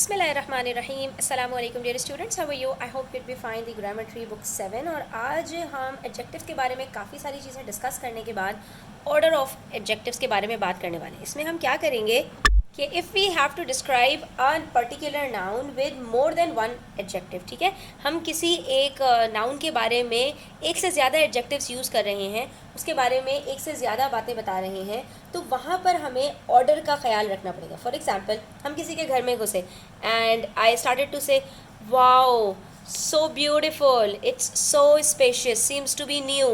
बिस्मिल्लाहिर्रहमानिर्रहीम अस्सलाम वालेकुम dear students, how are you? I hope you be fine the grammar tree book 7। और आज हम एडजेक्टिव्स के बारे में काफ़ी सारी चीज़ें डिस्कस करने के बाद ऑर्डर ऑफ एडजेक्टिव्स के बारे में बात करने वाले हैं। इसमें हम क्या करेंगे कि if we have to describe a particular noun with more than one adjective, ठीक है, हम किसी एक नाउन के बारे में एक से ज़्यादा एडजेक्टिव्स यूज़ कर रहे हैं, उसके बारे में एक से ज़्यादा बातें बता रहे हैं, तो वहाँ पर हमें ऑर्डर का ख्याल रखना पड़ेगा। फॉर एग्जाम्पल, हम किसी के घर में घुसे and I started to say wow so beautiful, it's so spacious, seems to be new.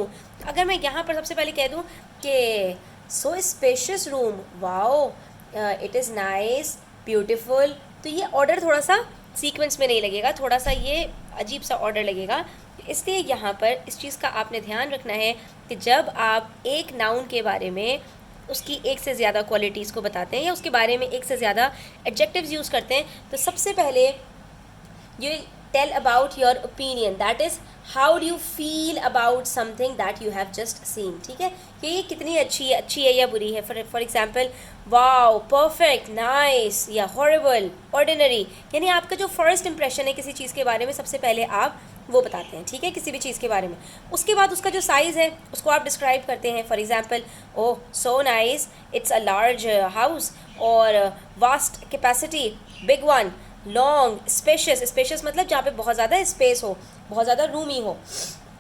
अगर मैं यहाँ पर सबसे पहले कह दूँ कि so spacious room, wow it is nice, beautiful, तो ये ऑर्डर थोड़ा सा सीक्वेंस में नहीं लगेगा, थोड़ा सा ये अजीब सा ऑर्डर लगेगा। इसलिए यहाँ पर इस चीज़ का आपने ध्यान रखना है कि जब आप एक नाउन के बारे में उसकी एक से ज़्यादा क्वालिटीज़ को बताते हैं या उसके बारे में एक से ज़्यादा एडजेक्टिव्स यूज़ करते हैं, तो सबसे पहले you tell about your opinion, that is how do you feel about something that you have just seen, ठीक है, कि ये कितनी अच्छी है या बुरी है। For example, wow, perfect, nice या हॉरिबल, ऑर्डिनरी, यानी आपका जो फर्स्ट इंप्रेशन है किसी चीज़ के बारे में, सबसे पहले आप वो बताते हैं, ठीक है, किसी भी चीज़ के बारे में। उसके बाद उसका जो साइज़ है उसको आप डिस्क्राइब करते हैं। For example, oh so nice, it's a large house, और vast capacity, big one, long, spacious मतलब जहाँ पे बहुत ज़्यादा स्पेस हो, बहुत ज़्यादा रूमी हो,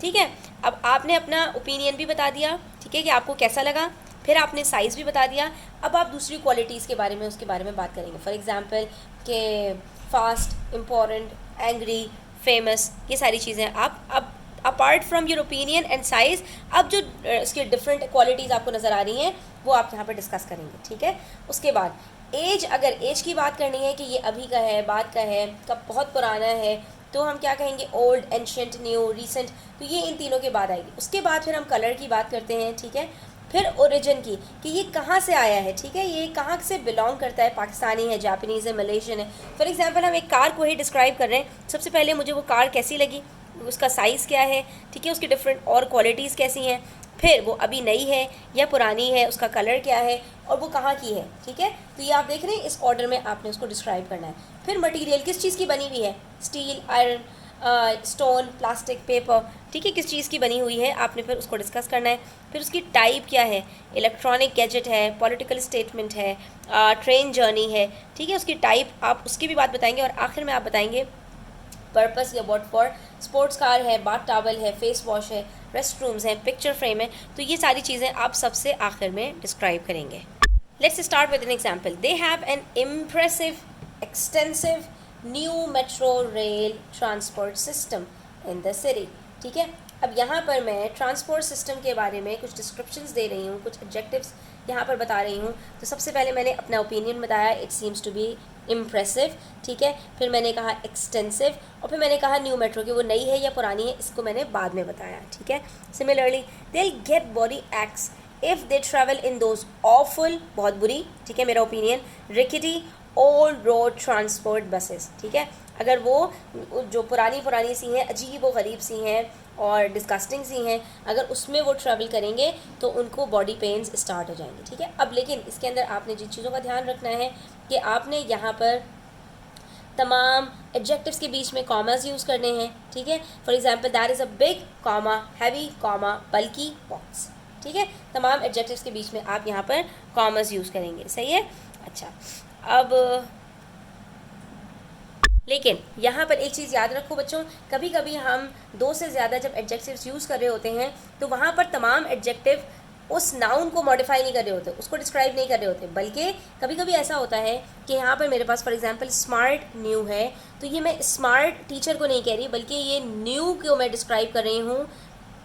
ठीक है। अब आपने अपना ओपिनियन भी बता दिया, ठीक है, कि आपको कैसा लगा, फिर आपने साइज़ भी बता दिया। अब आप दूसरी क्वालिटीज़ के बारे में, उसके बारे में बात करेंगे। फॉर एग्जांपल कि फास्ट, इम्पोर्टेंट, एंग्री, फेमस, ये सारी चीज़ें आप अब apart from your opinion and size, अब जो उसकी डिफरेंट क्वालिटीज़ आपको नज़र आ रही हैं वो आप यहाँ पर डिस्कस करेंगे, ठीक है। उसके बाद एज, अगर एज की बात करनी है कि ये अभी का है, बाद का है, कब बहुत पुराना है, तो हम क्या कहेंगे, ओल्ड, एंशियंट, न्यू, रिसेंट, तो ये इन तीनों के बाद आएगी। उसके बाद फिर हम कलर की बात करते हैं, ठीक है, फिर ओरिजिन की कि ये कहाँ से आया है, ठीक है, ये कहाँ से बिलोंग करता है, पाकिस्तानी है, जापानीज़ है, मलेशियन है। फॉर एग्जांपल, हम एक कार को ही डिस्क्राइब कर रहे हैं, सबसे पहले मुझे वो कार कैसी लगी, उसका साइज़ क्या है, ठीक है, उसकी डिफरेंट और क्वालिटीज़ कैसी हैं, फिर वो अभी नई है या पुरानी है, उसका कलर क्या है और वो कहाँ की है, ठीक है। तो ये आप देख रहे हैं, इस ऑर्डर में आपने उसको डिस्क्राइब करना है। फिर मटेरियल किस चीज़ की बनी हुई है, steel, iron, stone, plastic, paper, ठीक है, किस चीज़ की बनी हुई है, आपने फिर उसको डिस्कस करना है। फिर उसकी टाइप क्या है, इलेक्ट्रॉनिक गैजेट है, पॉलिटिकल स्टेटमेंट है, ट्रेन जर्नी है, ठीक है, उसकी टाइप आप उसकी भी बात बताएंगे। और आखिर में आप बताएंगे पर्पस या वॉट फॉर, स्पोर्ट्स कार है, बाथ टॉवल है, फेस वॉश है, रेस्ट रूम्स हैं, पिक्चर फ्रेम है, तो ये सारी चीज़ें आप सबसे आखिर में डिस्क्राइब करेंगे। Let's start with an example. They have an impressive, extensive new metro rail transport system in the city, ठीक है। अब यहाँ पर मैं ट्रांसपोर्ट सिस्टम के बारे में कुछ डिस्क्रिप्शंस दे रही हूँ, कुछ एडजेक्टिव्स यहाँ पर बता रही हूँ। तो सबसे पहले मैंने अपना ओपिनियन बताया, it seems to be impressive, ठीक है, फिर मैंने कहा एक्सटेंसिव, और फिर मैंने कहा न्यू मेट्रो, कि वो नई है या पुरानी है, इसको मैंने बाद में बताया, ठीक है। Similarly, they will get body एक्ट्स if they travel in those awful, बहुत बुरी, ठीक है, मेरा opinion, rickety old road transport buses, ठीक है, अगर वो जो पुरानी सी हैं, अजीब व गरीब सी हैं और डिस्गस्टिंग सी हैं, अगर उसमें वो ट्रैवल करेंगे तो उनको बॉडी पेन्स स्टार्ट हो जाएंगे, ठीक है। अब लेकिन इसके अंदर आपने जिन चीज़ों का ध्यान रखना है कि आपने यहाँ पर तमाम एडजेक्टिव्स के बीच में कॉमास यूज़ करने हैं, ठीक है। For example, that is a big comma, heavy comma, बल्कि बॉक्स, ठीक है, तमाम एडजेक्टिव्स के बीच में आप यहाँ पर कॉमास यूज़ करेंगे, सही है। अच्छा, अब लेकिन यहाँ पर एक चीज़ याद रखो बच्चों, कभी कभी हम दो से ज़्यादा जब एडजेक्टिव्स यूज़ कर रहे होते हैं तो वहाँ पर तमाम एडजेक्टिव उस नाउन को मॉडिफाई नहीं कर रहे होते, उसको डिस्क्राइब नहीं कर रहे होते, बल्कि कभी कभी ऐसा होता है कि यहाँ पर मेरे पास फॉर एग्जांपल स्मार्ट न्यू है, तो ये मैं स्मार्ट टीचर को नहीं कह रही, बल्कि ये न्यू को मैं डिस्क्राइब कर रही हूँ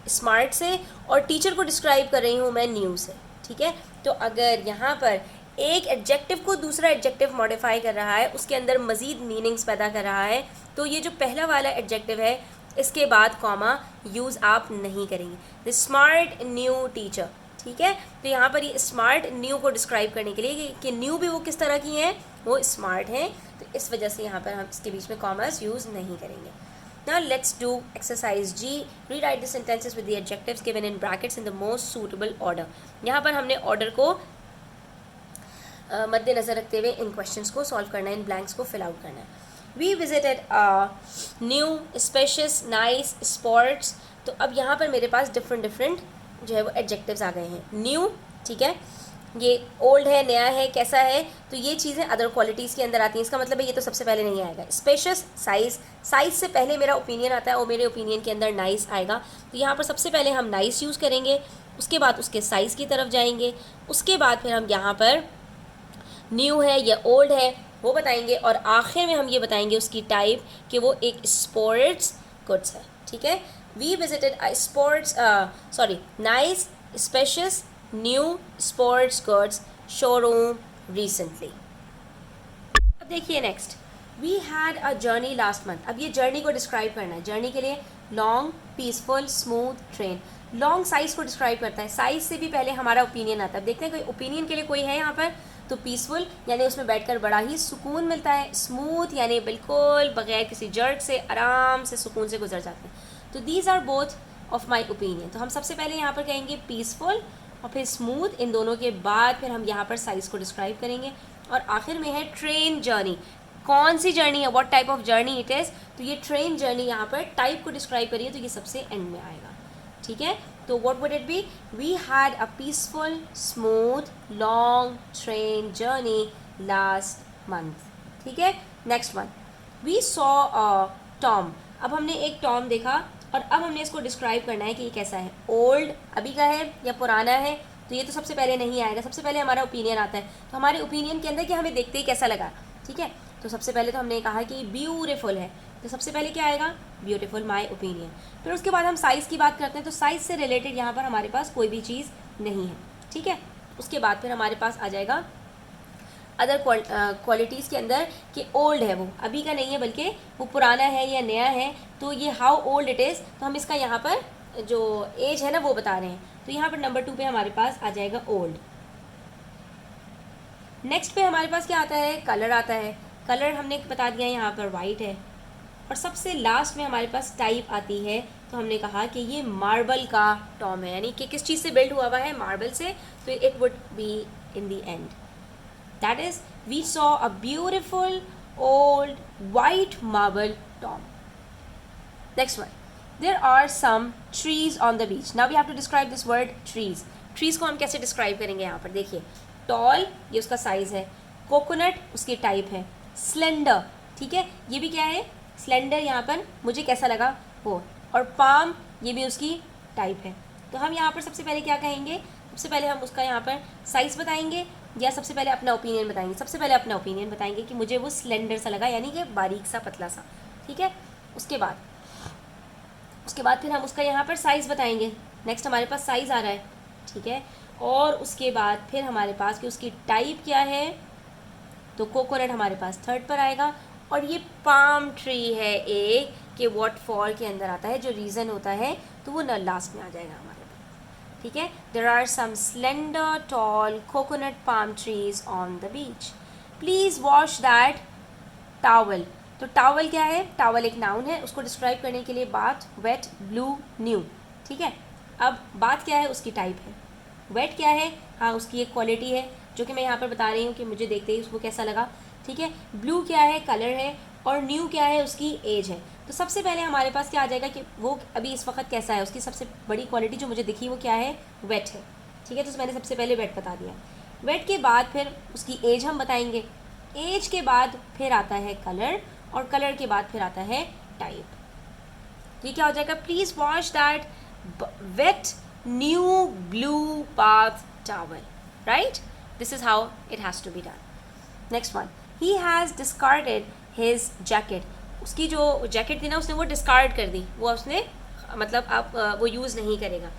स्मार्ट से, और टीचर को डिस्क्राइब कर रही हूँ मैं न्यू से, ठीक है। तो अगर यहाँ पर एक एडजेक्टिव को दूसरा एडजेक्टिव मॉडिफाई कर रहा है, उसके अंदर मज़ीद मीनिंग्स पैदा कर रहा है, तो ये जो पहला वाला एडजेक्टिव है इसके बाद कॉमा यूज़ आप नहीं करेंगे। द स्मार्ट न्यू टीचर, ठीक है, तो यहाँ पर ये स्मार्ट न्यू को डिस्क्राइब करने के लिए कि न्यू भी वो किस तरह की हैं, वो स्मार्ट हैं, तो इस वजह से यहाँ पर हम इसके बीच में कॉमास यूज़ नहीं करेंगे। Now let's do exercise G. Rewrite the sentences with the adjectives given in brackets in the most suitable order. यहाँ पर हमने ऑर्डर को मद्देनज़र रखते हुए इन क्वेश्चंस को सॉल्व करना है, इन ब्लैंक्स को फिल आउट करना है. We visited new spacious nice spots. तो अब यहाँ पर मेरे पास डिफरेंट जो है वो एडजेक्टिव्स आ गए हैं. न्यू, ठीक है, ये ओल्ड है, नया है, कैसा है, तो ये चीज़ें अदर क्वालिटीज़ के अंदर आती हैं. इसका मतलब है ये तो सबसे पहले नहीं आएगा. स्पेशियस, साइज़ से पहले मेरा ओपिनियन आता है और मेरे ओपिनियन के अंदर नाइस आएगा. तो यहाँ पर सबसे पहले हम नाइस यूज़ करेंगे, उसके बाद उसके साइज़ की तरफ जाएंगे, उसके बाद फिर हम यहाँ पर न्यू है या ओल्ड है वो बताएंगे, और आखिर में हम ये बताएंगे उसकी टाइप कि वो एक स्पोर्ट्स गुड्स है. ठीक है. We visited sports nice spacious new sports goods showroom recently. अब देखिए next, we had a journey last month. अब ये जर्नी को डिस्क्राइब करना है. जर्नी के लिए long, peaceful, smooth train. Long size को डिस्क्राइब करता है. साइज़ से भी पहले हमारा ओपिनियन आता है. अब देखते हैं कोई ओपिनियन के लिए कोई है यहाँ पर. तो पीसफुल यानी उसमें बैठकर बड़ा ही सुकून मिलता है. स्मूथ यानी बिल्कुल बगैर किसी जर्क से आराम से सुकून से गुजर जाते हैं. तो these are both of my opinion. तो हम सबसे पहले यहाँ पर कहेंगे पीसफुल और फिर स्मूथ. इन दोनों के बाद फिर हम यहाँ पर साइज़ को डिस्क्राइब करेंगे. और आखिर में है ट्रेन जर्नी. कौन सी जर्नी है, what type of journey it is. तो ये ट्रेन जर्नी यहाँ पर टाइप को डिस्क्राइब करिए तो ये सबसे एंड में आएगा. ठीक है. तो what would it be. We had a peaceful smooth long train journey last month. ठीक है. Next one, we saw a tomb. अब हमने एक टॉम देखा और अब हमने इसको डिस्क्राइब करना है कि ये कैसा है. ओल्ड अभी का है या पुराना है. तो ये तो सबसे पहले नहीं आएगा. सबसे पहले हमारा ओपिनियन आता है. तो हमारे ओपिनियन के अंदर कि हमें देखते ही कैसा लगा. ठीक है. तो सबसे पहले तो हमने कहा कि ब्यूटीफुल है. तो सबसे पहले क्या आएगा, ब्यूटीफुल माय ओपिनियन. फिर उसके बाद हम साइज़ की बात करते हैं. तो साइज़ से रिलेटेड यहाँ पर हमारे पास कोई भी चीज़ नहीं है. ठीक है. उसके बाद फिर हमारे पास आ जाएगा अदर क्वालिटीज़ के अंदर कि ओल्ड है, वो अभी का नहीं है बल्कि वो पुराना है या नया है. तो ये हाउ ओल्ड इट इज़. तो हम इसका यहाँ पर जो एज है ना वो बता रहे हैं. तो यहाँ पर नंबर 2 पे हमारे पास आ जाएगा ओल्ड. नेक्स्ट पे हमारे पास क्या आता है, कलर आता है. कलर हमने बता दिया यहाँ पर वाइट है. और सबसे लास्ट में हमारे पास टाइप आती है. तो हमने कहा कि ये मार्बल का टॉम है, यानी कि किस चीज़ से बिल्ड हुआ है, मार्बल से. तो it would be in the end. That is we saw a beautiful old white marble tomb. Next one, there are some trees on the beach. Now we have to describe this word trees. Trees को हम कैसे describe करेंगे. यहाँ पर देखिए, toll ये उसका size है, कोकोनट उसकी टाइप है, स्लेंडर, ठीक है, ये भी क्या है, स्लेंडर यहाँ पर मुझे कैसा लगा वो, और पाम ये भी उसकी टाइप है. तो हम यहाँ पर सबसे पहले क्या कहेंगे, सबसे पहले हम उसका यहाँ पर साइज़ बताएंगे या सबसे पहले अपना ओपिनियन बताएंगे. सबसे पहले अपना ओपिनियन बताएंगे कि मुझे वो स्लेंडर सा लगा, यानी कि बारीक सा पतला सा. ठीक है. उसके बाद फिर हम उसका यहाँ पर साइज़ बताएंगे. नेक्स्ट हमारे पास साइज़ आ रहा है. ठीक है. और उसके बाद फिर हमारे पास कि उसकी टाइप क्या है. तो कोकोनट हमारे पास थर्ड पर आएगा. और ये पाम ट्री है एक, कि व्हाट फॉल के अंदर आता है, जो रीज़न होता है तो वो लास्ट में आ जाएगा हमारे पास. ठीक है. There are some slender tall coconut palm trees on the beach. Please wash that towel. तो टावल क्या है, टावल एक नाउन है, उसको डिस्क्राइब करने के लिए बाथ, वेट, ब्लू, न्यू. ठीक है. अब बात क्या है, उसकी टाइप है. वेट क्या है, हाँ उसकी एक क्वालिटी है जो कि मैं यहाँ पर बता रही हूँ कि मुझे देखते ही उसको कैसा लगा. ठीक है. ब्लू क्या है, कलर है, और न्यू क्या है, उसकी एज है. तो सबसे पहले हमारे पास क्या आ जाएगा कि वो अभी इस वक्त कैसा है. उसकी सबसे बड़ी क्वालिटी जो मुझे दिखी वो क्या है, वेट है. ठीक है. तो मैंने सबसे पहले वेट बता दिया. वेट के बाद फिर उसकी एज हम बताएंगे. एज के बाद फिर आता है कलर, और कलर के बाद फिर आता है टाइप. ये क्या हो जाएगा, please wash that wet new blue bath towel. Right. This is how it has to be done. Next one, he has discarded his jacket. उसकी जो जैकेट थी ना उसने वो डिस्कार्ड कर दी, वो उसने मतलब अब वो यूज़ नहीं करेगा.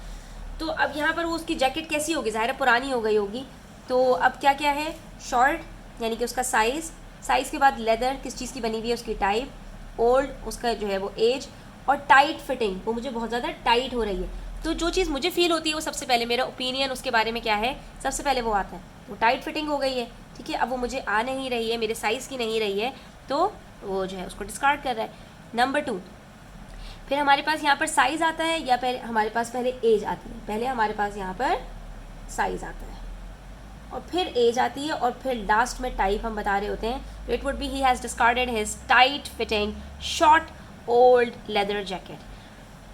तो अब यहाँ पर वो उसकी जैकेट कैसी होगी, ज़ाहिर है पुरानी हो गई होगी. तो अब क्या क्या है, शॉर्ट यानी कि उसका साइज़, साइज़ के बाद लेदर किस चीज़ की बनी हुई है, उसकी टाइप, ओल्ड उसका जो है वो एज, और टाइट फिटिंग वो मुझे बहुत ज़्यादा टाइट हो रही है. तो जो चीज़ मुझे फील होती है वो सबसे पहले मेरा ओपिनियन उसके बारे में क्या है, सबसे पहले वो आता है. वो टाइट फिटिंग हो गई है. ठीक है. अब वो मुझे आ नहीं रही है, मेरे साइज़ की नहीं रही है, तो वो जो है उसको डिस्कार्ड कर रहा है. नंबर 2, फिर हमारे पास यहाँ पर साइज़ आता है या पहले हमारे पास पहले एज आती है. पहले हमारे पास यहाँ पर साइज़ आता है और फिर एज आती है और फिर लास्ट में टाइप हम बता रहे होते हैं. तो it would B he has discarded his tight fitting short old leather jacket.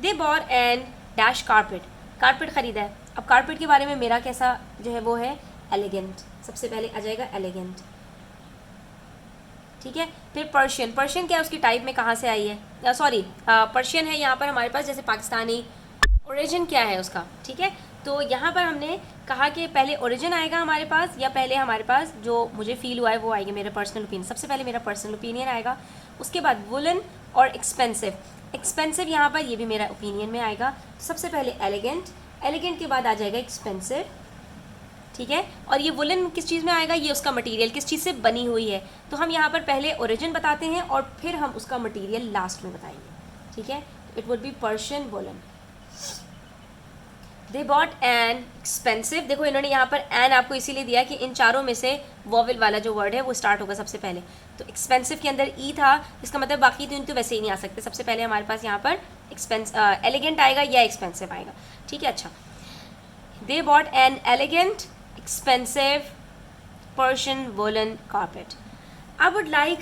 They bought and dash carpet. Carpet ख़रीदा है. अब कारपेट के बारे में मेरा कैसा जो है वो है एलिगेंट. सबसे पहले आ जाएगा एलिगेंट. ठीक है. फिर पर्शियन. पर्शियन क्या है, उसकी टाइप में कहाँ से आई है, सॉरी पर्शियन है यहाँ पर हमारे पास, जैसे पाकिस्तानी ओरिजिन क्या है उसका. ठीक है. तो यहाँ पर हमने कहा कि पहले ओरिजिन आएगा हमारे पास, या पहले हमारे पास जो मुझे फील हुआ है वो आएगी, मेरा पर्सनल ओपिनियन. सबसे पहले मेरा पर्सनल ओपिनियन आएगा, उसके बाद वुलन और एक्सपेंसिव. एक्सपेंसिव यहाँ पर ये भी मेरा ओपिनियन में आएगा. सबसे पहले एलिगेंट, एलिगेंट के बाद आ जाएगा एक्सपेंसिव. ठीक है. और ये वुलन किस चीज़ में आएगा, ये उसका मटेरियल किस चीज़ से बनी हुई है. तो हम यहाँ पर पहले ओरिजिन बताते हैं और फिर हम उसका मटेरियल लास्ट में बताएंगे. ठीक है. It would B Persian woollen. They bought an expensive. देखो इन्होंने यहाँ पर एन आपको इसीलिए दिया कि इन चारों में से वॉवल वाला जो वर्ड है वो स्टार्ट होगा सबसे पहले. तो एक्सपेंसिव के अंदर ई था, इसका मतलब बाकी तो वैसे ही नहीं आ सकते. सबसे पहले हमारे पास यहाँ पर एलिगेंट आएगा या एक्सपेंसिव आएगा. ठीक है. अच्छा. They bought N elegant expensive Persian woollen carpet. I would like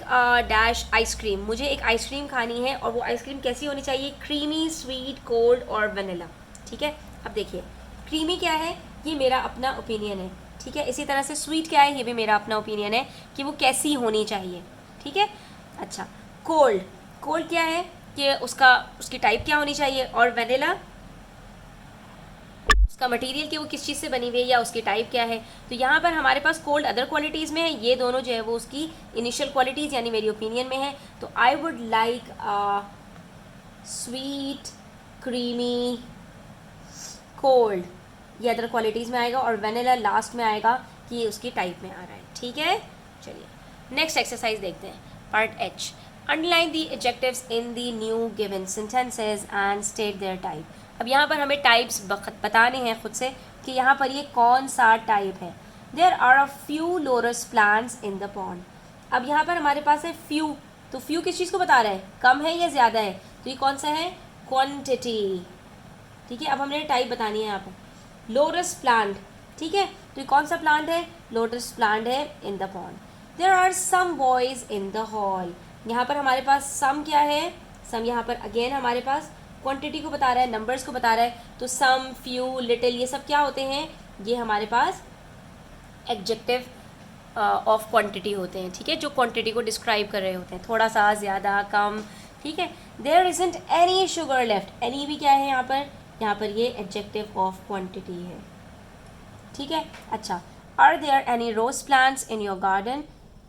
dash ice cream. मुझे एक आइसक्रीम खानी है और वो आइसक्रीम कैसी होनी चाहिए, क्रीमी, स्वीट, कोल्ड और वनीला. ठीक है. अब देखिए क्रीमी क्या है, ये मेरा अपना ओपिनियन है. ठीक है. इसी तरह से स्वीट क्या है, ये भी मेरा अपना ओपिनियन है कि वो कैसी होनी चाहिए. ठीक है. अच्छा. कोल्ड. कोल्ड क्या है कि उसकी टाइप क्या होनी चाहिए, और वनीला उसका मटेरियल कि वो किस चीज़ से बनी हुई है या उसकी टाइप क्या है. तो यहाँ पर हमारे पास कोल्ड अदर क्वालिटीज़ में है, ये दोनों जो है वो उसकी इनिशियल क्वालिटीज़ यानी मेरी ओपिनियन में है. तो I would like sweet, creamy, cold, ये अदर क्वालिटीज़ में आएगा, और वेनिला लास्ट में आएगा कि ये उसकी टाइप में आ रहा है. ठीक है. चलिए नेक्स्ट एक्सरसाइज देखते हैं. Part H. Underline the adjectives in the new given sentences and state their type. अब यहाँ पर हमें टाइप्स बताने हैं खुद से कि यहाँ पर ये कौन सा टाइप है. There are a few lotus plants in the pond. अब यहाँ पर हमारे पास है फ्यू. तो फ्यू किस चीज़ को बता रहा है, कम है या ज़्यादा है. तो ये कौन सा है, क्वांटिटी. ठीक है. अब हमने टाइप बतानी है यहाँ पर. Lotus plant. ठीक है. तो ये कौन सा प्लांट है, लोटस प्लांट है in the pond. There are some boys in the hall. यहाँ पर हमारे पास सम क्या है, सम यहाँ पर अगेन हमारे पास क्वांटिटी को बता रहा है, नंबर्स को बता रहा है. तो सम, फ्यू, लिटिल ये सब क्या होते हैं, ये हमारे पास एडजेक्टिव ऑफ क्वांटिटी होते हैं. ठीक है. जो क्वांटिटी को डिस्क्राइब कर रहे होते हैं, थोड़ा सा, ज़्यादा, कम. ठीक है. There isn't any sugar left. Any भी क्या है यहाँ पर ये एडजेक्टिव ऑफ क्वांटिटी है. ठीक है. अच्छा. Are there any rose plants in your garden.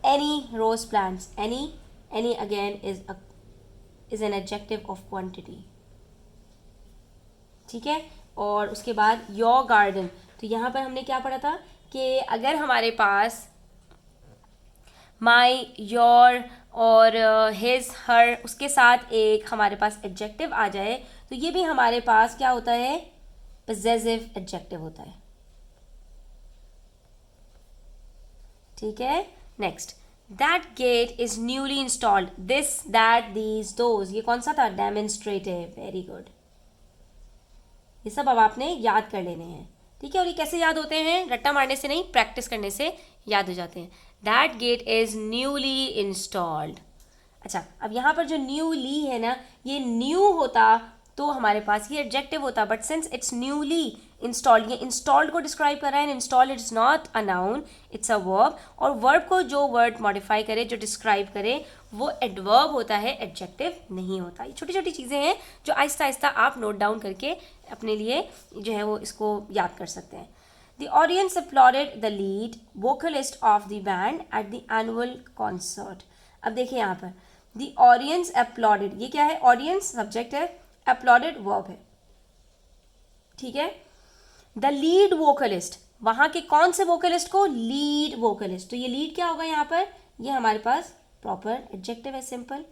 Any rose plants. Any again is an adjective of quantity. ठीक है. और उसके बाद योर गार्डन. तो यहाँ पर हमने क्या पढ़ा था कि अगर हमारे पास माई, योर और हिज, हर, उसके साथ एक हमारे पास एडजेक्टिव आ जाए तो ये भी हमारे पास क्या होता है, पोजेसिव एडजेक्टिव होता है. ठीक है. Next. That get is newly installed. This, that, these, those, ये कौन सा था, डेमोन्स्ट्रेटिव. Very good. ये सब अब आपने याद कर लेने हैं. ठीक है. और ये कैसे याद होते हैं, रट्टा मारने से नहीं, प्रैक्टिस करने से याद हो जाते हैं. That get is newly installed. अच्छा. अब यहाँ पर जो न्यूली है ना, ये न्यू होता तो हमारे पास ये एडजेक्टिव होता, but since it's newly installed, ये इंस्टॉल्ड को डिस्क्राइब कर रहा है. Installed it's not a noun, it's a verb. और वर्ब को जो वर्ड मॉडिफाई करे, जो डिस्क्राइब करे, वो एडवर्ब होता है, एडजेक्टिव नहीं होता. ये छोटी छोटी चीज़ें हैं जो आहिस्ता आहिस्ता आप नोट डाउन करके अपने लिए जो है वो इसको याद कर सकते हैं. The audience applauded the lead vocalist of the band at the annual concert. अब देखिए यहाँ पर the audience applauded, ये क्या है, audience सब्जेक्ट है, applauded verb है. ठीक है. the lead vocalist, वहाँ के कौन से vocalist को, lead vocalist. तो ये lead क्या होगा यहाँ पर, ये हमारे पास proper adjective है, simple.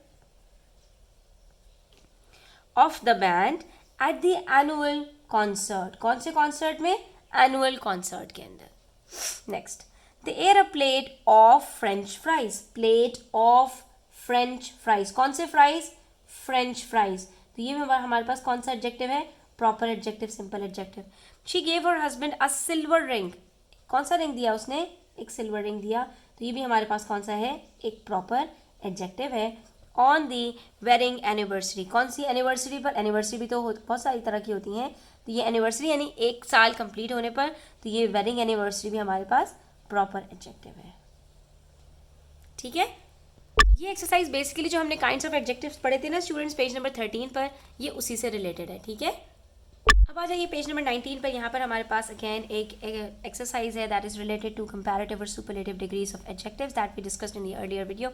of the band at the annual concert, कौन से concert में, एनुअल कॉन्सर्ट के अंदर. Next. The air a plate of French fries. Plate of French fries. कौन से फ्राइज, फ्रेंच फ्राइज. तो ये हमारे पास कौन सा एडजेक्टिव है, proper adjective, simple adjective. She gave her husband a silver ring. कौन सा रिंग दिया उसने, एक सिल्वर रिंग दिया, तो ये भी हमारे पास कौन सा है, एक प्रॉपर एडजेक्टिव है। ऑन दी वेडिंग एनिवर्सरी, कौन सी एनिवर्सरी पर, एनिवर्सरी भी तो बहुत सारी तरह की होती हैं, तो ये एनिवर्सरी यानी 1 साल कंप्लीट होने पर, तो ये वेडिंग एनिवर्सरी भी हमारे पास प्रॉपर एडजेक्टिव है। ठीक है, ये एक्सरसाइज बेसिकली जो हमने काइंड्स ऑफ एडजेक्टिव्स पढ़े थे ना स्टूडेंट्स पेज नंबर 13 पर, ये उसी से रिलेटेड है। ठीक है, अब आ जाइए पेज नंबर 19 पर। यहाँ पर हमारे पास अगेन एक एक्सरसाइज है that is related to comparative और superlative degrees of adjectives that we discussed in the earlier video.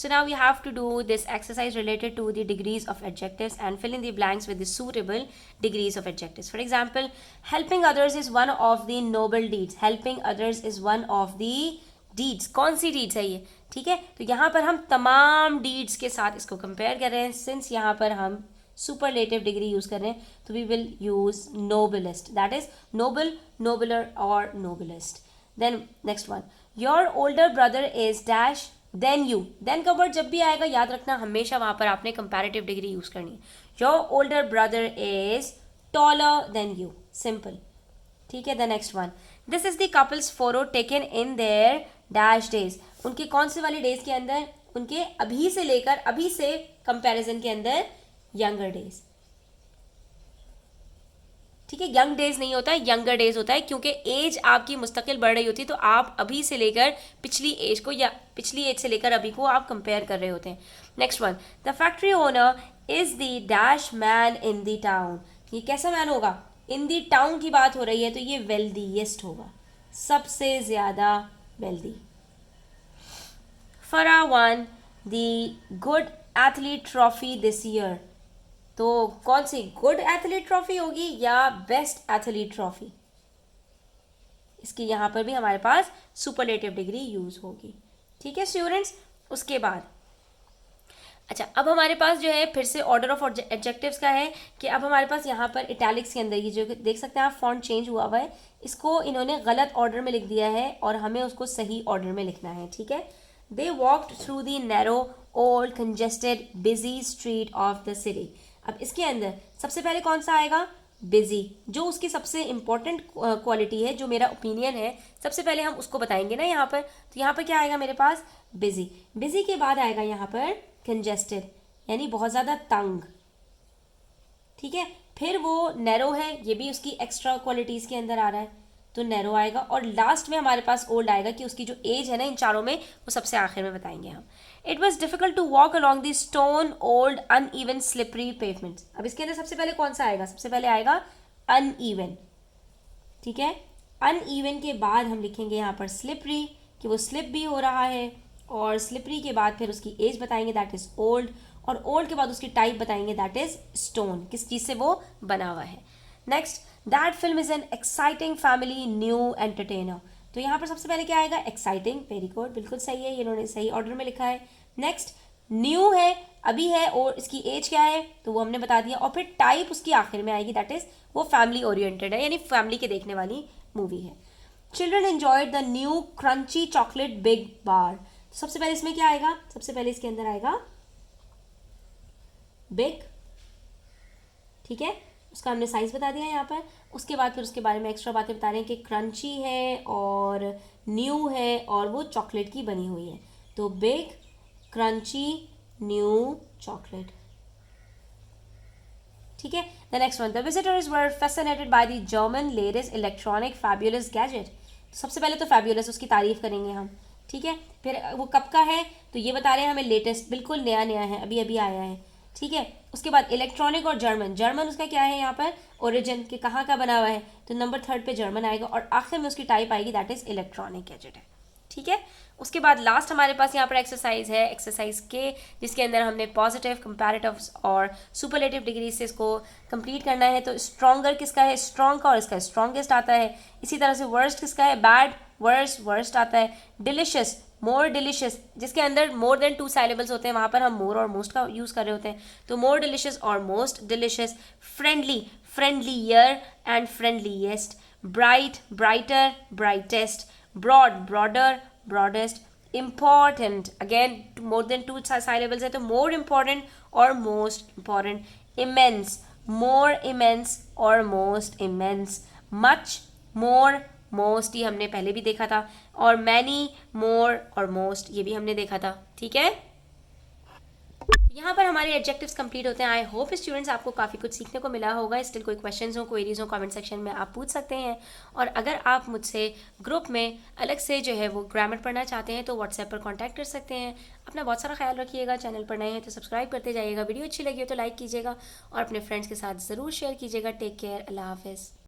So now we have to do this exercise related to the degrees of adjectives and fill in the blanks with the suitable degrees of adjectives. For example, helping others is one of the noble deeds. Helping others is one of the deeds. कौन सी deeds है ये, ठीक है, तो यहाँ पर हम तमाम deeds के साथ इसको compare कर रहे हैं. Since यहाँ पर हम superlative degree use कर रहे हैं, तो we will use noblest. That is noble, nobler or noblest. Then next one, your older brother is dash than you. Than का वर्ड जब भी आएगा याद रखना हमेशा वहां पर आपने कंपैरेटिव डिग्री यूज करनी है. Your older brother is taller than you, simple. ठीक है, the next one, this is the couples photo taken in their dash days. उनके कौन से वाले डेज के अंदर, उनके अभी से लेकर अभी से कंपैरिजन के अंदर यंगर डेज. ठीक है, यंग डेज नहीं होता है, यंगर डेज होता है, क्योंकि एज आपकी मुस्तकिल बढ़ रही होती है, तो आप अभी से लेकर पिछली एज को या पिछली एज से लेकर अभी को आप कंपेयर कर रहे होते हैं. Next one, the factory owner is the dash man in the town. ये कैसा मैन होगा, इन द टाउन की बात हो रही है, तो ये वेल्दीएस्ट होगा, सबसे ज्यादा वेल्दी. फरा one the good athlete trophy this year. तो कौन सी, गुड एथलीट ट्रॉफी होगी या बेस्ट एथलीट ट्रॉफी, इसकी यहां पर भी हमारे पास सुपरलेटिव डिग्री यूज होगी. ठीक है स्टूडेंट्स, उसके बाद अच्छा, अब हमारे पास जो है फिर से ऑर्डर ऑफ एडजेक्टिव्स का है कि अब हमारे पास यहाँ पर इटैलिक्स के अंदर ये जो देख सकते हैं आप फॉन्ट चेंज हुआ हुआ है, इसको इन्होंने गलत ऑर्डर में लिख दिया है और हमें उसको सही ऑर्डर में लिखना है. ठीक है, they walked through the narrow old congested busy street of the city. अब इसके अंदर सबसे पहले कौन सा आएगा, बिजी, जो उसकी सबसे इंपॉर्टेंट क्वालिटी है, जो मेरा ओपिनियन है, सबसे पहले हम उसको बताएंगे ना यहाँ पर. तो यहाँ पर क्या आएगा मेरे पास, बिजी. बिजी के बाद आएगा यहाँ पर कंजेस्टेड, यानी बहुत ज़्यादा तंग. ठीक है, फिर वो नैरो है, ये भी उसकी एक्स्ट्रा क्वालिटीज़ के अंदर आ रहा है, तो नैरो आएगा. और लास्ट में हमारे पास ओल्ड आएगा कि उसकी जो एज है ना इन चारों में, वो सबसे आखिर में बताएंगे हम. It was difficult to walk along the stone old uneven slippery pavements. अब इसके अंदर सबसे पहले कौन सा आएगा, सबसे पहले आएगा अनइवन. ठीक है, अनइवन के बाद हम लिखेंगे यहाँ पर स्लिपरी, कि वो स्लिप भी हो रहा है, और स्लिपरी के बाद फिर उसकी एज बताएंगे दैट इज ओल्ड, और ओल्ड के बाद उसकी टाइप बताएंगे दैट इज स्टोन, किस चीज़ से वो बना हुआ है. Next, that film is an exciting family new entertainer. तो यहाँ पर सबसे पहले क्या आएगा, एक्साइटिंग, वेरी गुड, बिल्कुल सही है, इन्होंने सही ऑर्डर में लिखा है. नेक्स्ट, न्यू है, अभी है, और इसकी एज क्या है, तो वो हमने बता दिया. और फिर टाइप उसकी आखिर में आएगी, दैट इज वो फैमिली ओरिएंटेड है, यानी फैमिली के देखने वाली मूवी है. Children enjoyed the new crunchy chocolate big bar. तो सबसे पहले इसमें क्या आएगा, सबसे पहले इसके अंदर आएगा बिग. ठीक है, उसका हमने साइज बता दिया यहाँ पर. उसके बाद फिर उसके बारे में एक्स्ट्रा बातें बता रहे हैं कि क्रंची है और न्यू है और वो चॉकलेट की बनी हुई है. तो बिग क्रंची न्यू चॉकलेट. ठीक है, the next one, the visitors were fascinated by the German latest electronic fabulous gadget. तो सबसे पहले तो फैब्युलस, उसकी तारीफ करेंगे हम. ठीक है, फिर वो कब का है, तो ये बता रहे हैं हमें लेटेस्ट, बिल्कुल नया नया है, अभी अभी आया है. ठीक है, उसके बाद इलेक्ट्रॉनिक और जर्मन. जर्मन उसका क्या है यहाँ पर, ओरिजिन के कहाँ का बना हुआ है, तो नंबर 3 पे जर्मन आएगा, और आखिर में उसकी टाइप आएगी दैट इज इलेक्ट्रॉनिक गैजेट है. ठीक है, उसके बाद लास्ट हमारे पास यहाँ पर एक्सरसाइज है, एक्सरसाइज के, जिसके अंदर हमने पॉजिटिव, कंपैरेटिव और सुपरलेटिव डिग्री से इसको कंप्लीट करना है. तो स्ट्रॉन्गर किसका है, स्ट्रॉन्ग का, और इसका स्ट्रॉन्गेस्ट आता है. इसी तरह से वर्स्ट किसका है, बैड, वर्स्ट, वर्स्ट आता है. डिलिशियस, मोर डिलिशियस, जिसके अंदर मोर देन 2 साइलेबल्स होते हैं, वहाँ पर हम मोर और मोस्ट का यूज़ कर रहे होते हैं, तो मोर डिलिशियस और most delicious. Friendly, friendlier and friendliest. Bright, brighter, brightest. Broad, broader, broadest. Important, again more than 2 syllables है, तो मोर इम्पॉर्टेंट और most important. Immense, more immense और most immense. Much, more, most ये हमने पहले भी देखा था, और मैनी, मोर और मोस्ट ये भी हमने देखा था। ठीक है, यहाँ पर हमारे एडजेक्टिव्स कंप्लीट होते हैं। आई होप स्टूडेंट्स आपको काफ़ी कुछ सीखने को मिला होगा। स्टिल कोई क्वेश्चंस हो, क्वेरीज हो, कमेंट सेक्शन में आप पूछ सकते हैं। और अगर आप मुझसे ग्रुप में अलग से जो है वो ग्रामर पढ़ना चाहते हैं तो व्हाट्सएप पर कॉन्टैक्ट कर सकते हैं। अपना बहुत सारा ख्याल रखिएगा। चैनल पर नए हैं तो सब्सक्राइब करते जाइएगा। वीडियो अच्छी लगी हो तो लाइक कीजिएगा और अपने फ्रेंड्स के साथ ज़रूर शेयर कीजिएगा। टेक केयर, अल्लाह हाफिज़।